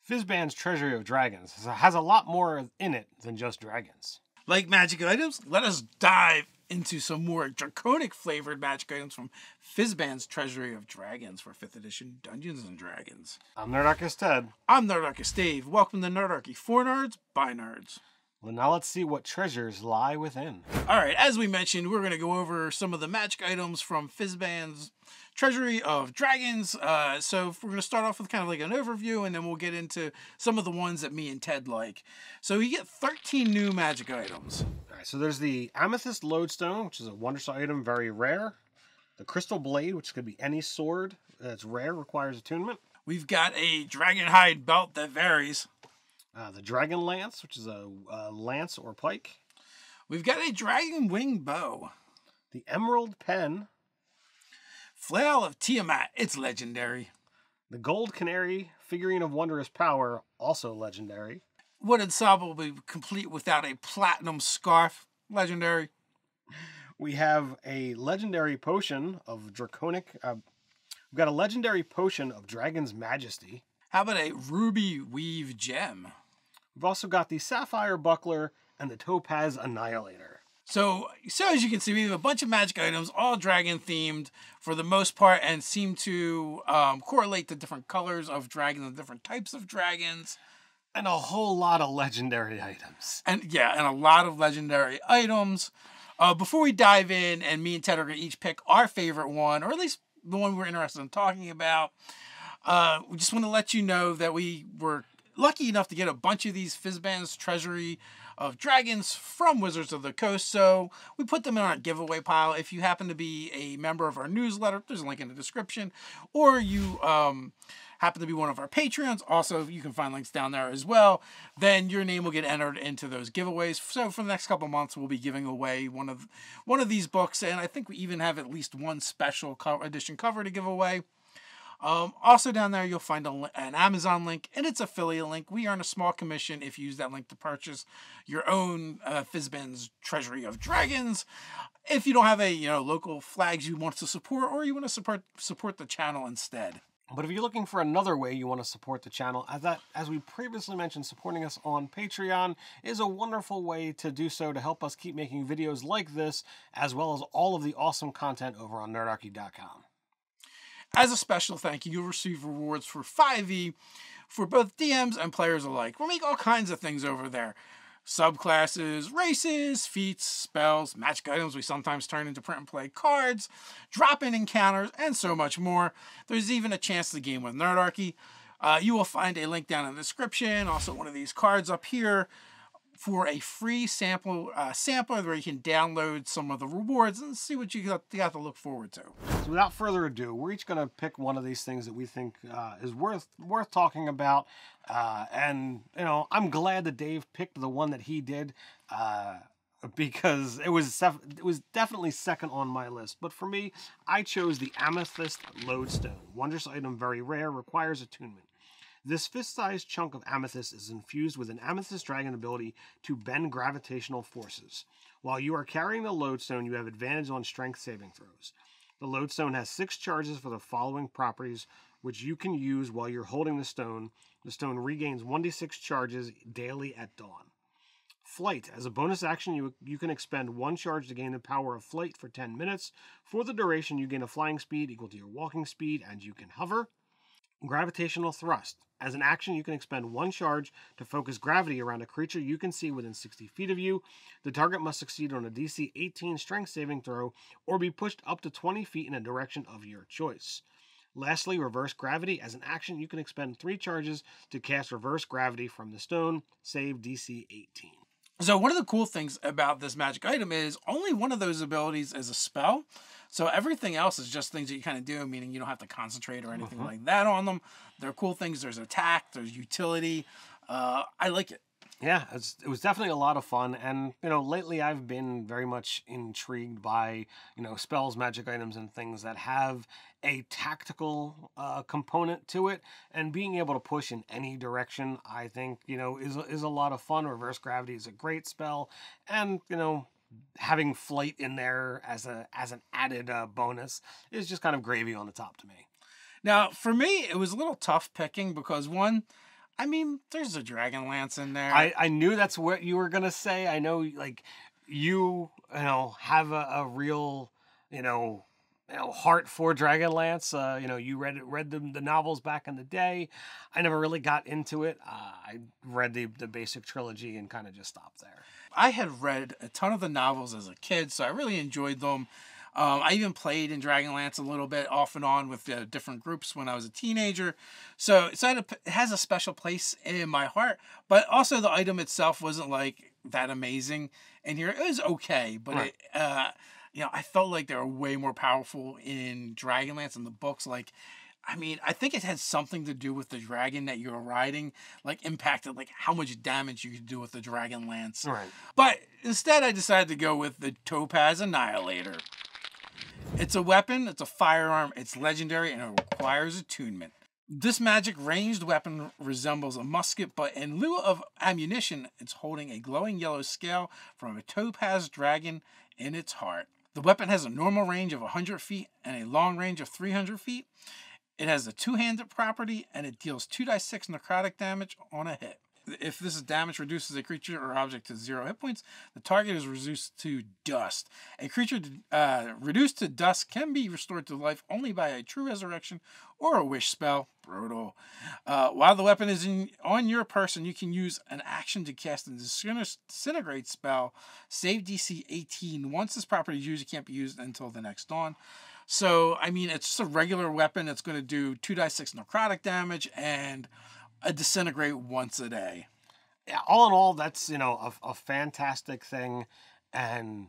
Fizban's Treasury of Dragons has a lot more in it than just dragons. Like magic items, let us dive into some more draconic flavored magic items from Fizban's Treasury of Dragons for 5th edition Dungeons & Dragons. I'm Nerdarchy Ted. I'm Nerdarchy Dave. Welcome to Nerdarchy, for nerds, by nerds. Well, now let's see what treasures lie within. Alright, as we mentioned, we're going to go over some of the magic items from Fizban's Treasury of Dragons. So we're going to start off with kind of like an overview, and then we'll get into some of the ones that me and Ted like. So you get 13 new magic items. Alright, so there's the Amethyst Lodestone, which is a wondrous item, very rare. The Crystal Blade, which could be any sword that's rare, requires attunement. We've got a dragon hide belt that varies. The Dragon Lance, which is a lance or pike. We've got a dragon wing bow. The Emerald Pen. Flail of Tiamat, it's legendary. The Gold Canary, figurine of wondrous power, also legendary. Would Ensemble be complete without a platinum scarf? Legendary. We have a legendary potion of draconic. We've got a legendary potion of Dragon's Majesty. How about a ruby weave gem? We've also got the Sapphire Buckler and the Topaz Annihilator. So as you can see, we have a bunch of magic items, all dragon themed for the most part, and seem to correlate to different colors of dragons and different types of dragons. And a whole lot of legendary items. And a lot of legendary items. Before we dive in, and me and Ted are going to each pick our favorite one, or at least the one we're interested in talking about, we just want to let you know that we were lucky enough to get a bunch of these Fizban's Treasury of Dragons from Wizards of the Coast, so we put them in our giveaway pile. If you happen to be a member of our newsletter, there's a link in the description, or you happen to be one of our Patreons, also you can find links down there as well, then your name will get entered into those giveaways. So for the next couple of months, we'll be giving away one of these books, and I think we even have at least one special edition cover to give away. Also down there, you'll find an Amazon link and its affiliate link. We earn a small commission if you use that link to purchase your own Fizban's Treasury of Dragons. If you don't have a local flags you want to support, or you want to support the channel instead. But if you're looking for another way you want to support the channel, as we previously mentioned, supporting us on Patreon is a wonderful way to do so, to help us keep making videos like this, as well as all of the awesome content over on nerdarchy.com. As a special thank you, you'll receive rewards for 5e for both DMs and players alike. We'll make all kinds of things over there. Subclasses, races, feats, spells, magic items we sometimes turn into print and play cards, drop-in encounters, and so much more. There's even a chance to game with Nerdarchy. You will find a link down in the description, also one of these cards up here, for a free sampler where you can download some of the rewards and see what you got to look forward to. So without further ado, we're each going to pick one of these things that we think is worth talking about. And I'm glad that Dave picked the one that he did, because it was definitely second on my list. But for me, I chose the Amethyst Lodestone. Wondrous item, very rare, requires attunement. This fist-sized chunk of amethyst is infused with an amethyst dragon ability to bend gravitational forces. While you are carrying the lodestone, you have advantage on strength saving throws. The lodestone has 6 charges for the following properties, which you can use while you're holding the stone. The stone regains 1d6 charges daily at dawn. Flight. As a bonus action, you can expend 1 charge to gain the power of flight for 10 minutes. For the duration, you gain a flying speed equal to your walking speed, and you can hover. Gravitational Thrust. As an action, you can expend 1 charge to focus gravity around a creature you can see within 60 feet of you. The target must succeed on a DC 18 strength saving throw, or be pushed up to 20 feet in a direction of your choice. Lastly, Reverse Gravity. As an action, you can expend 3 charges to cast Reverse Gravity from the stone. Save DC 18. So one of the cool things about this magic item is only one of those abilities is a spell. So everything else is just things that you kind of do, meaning you don't have to concentrate or anything like that on them. They're cool things. There's attack, there's utility. I like it. Yeah, it was definitely a lot of fun, and lately I've been very much intrigued by spells, magic items, and things that have a tactical component to it, and being able to push in any direction, I think is a lot of fun. Reverse Gravity is a great spell, and having flight in there as an added bonus is just kind of gravy on the top to me. Now, for me, it was a little tough picking because one, I mean, there's a Dragonlance in there. I knew that's what you were gonna say. I know, like, you know, have a real, heart for Dragonlance. You read the novels back in the day. I never really got into it. I read the basic trilogy and kind of just stopped there. I had read a ton of the novels as a kid, so I really enjoyed them. I even played in Dragonlance a little bit off and on with different groups when I was a teenager. So it has a special place in my heart. But also the item itself wasn't like that amazing. And here it was okay, but Right. I felt like they were way more powerful in Dragonlance in the books. Like, I mean, I think it had something to do with the dragon that you were riding, like impacted like how much damage you could do with the Dragonlance. Right. But instead, I decided to go with the Topaz Annihilator. It's a weapon, it's a firearm, it's legendary, and it requires attunement. This magic ranged weapon resembles a musket, but in lieu of ammunition, it's holding a glowing yellow scale from a topaz dragon in its heart. The weapon has a normal range of 100 feet and a long range of 300 feet. It has a two-handed property, and it deals 2d6 necrotic damage on a hit. If this damage reduces a creature or object to 0 hit points, the target is reduced to dust. A creature reduced to dust can be restored to life only by a true resurrection or a wish spell. Brutal. While the weapon is on your person, you can use an action to cast a disintegrate spell. Save DC 18. Once this property is used, it can't be used until the next dawn. So, I mean, it's just a regular weapon. It's going to do 2d6 necrotic damage and a disintegrate once a day. Yeah, all in all, that's a fantastic thing, and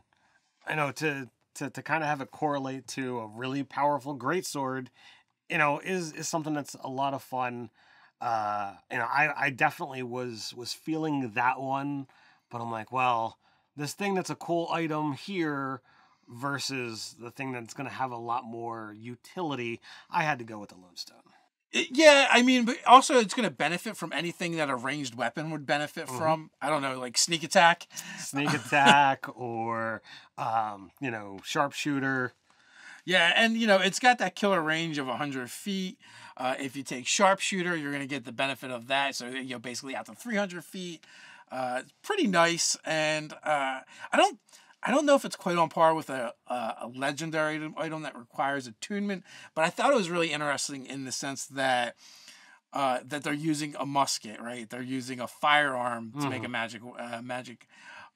to kind of have it correlate to a really powerful greatsword, is something that's a lot of fun. I definitely was feeling that one, but I'm like, well, this thing that's a cool item here versus the thing that's going to have a lot more utility, I had to go with the Lodestone. Yeah, I mean, but also it's going to benefit from anything that a ranged weapon would benefit from. I don't know, like sneak attack. Sneak attack or, sharpshooter. Yeah, and, it's got that killer range of 100 feet. If you take sharpshooter, you're going to get the benefit of that. So, basically out to 300 feet. It's pretty nice. And I don't know if it's quite on par with a legendary item that requires attunement, but I thought it was really interesting in the sense that that they're using a musket, right? They're using a firearm to make a magic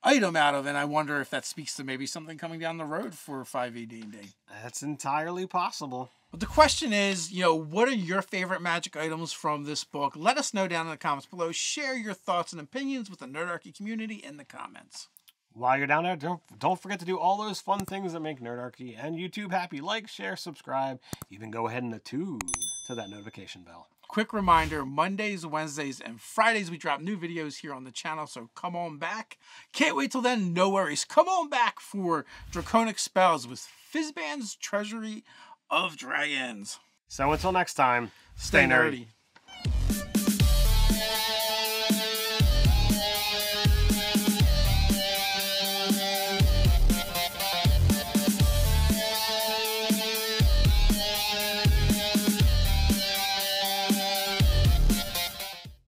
item out of, and I wonder if that speaks to maybe something coming down the road for 5e D&D. That's entirely possible. But the question is, what are your favorite magic items from this book? Let us know down in the comments below. Share your thoughts and opinions with the Nerdarchy community in the comments. While you're down there, don't forget to do all those fun things that make Nerdarchy and YouTube happy. Like, share, subscribe, even go ahead and attune to that notification bell. Quick reminder, Mondays, Wednesdays, and Fridays we drop new videos here on the channel, so come on back. Can't wait till then, no worries. Come on back for Draconic Spells with Fizban's Treasury of Dragons. So until next time, Stay nerdy.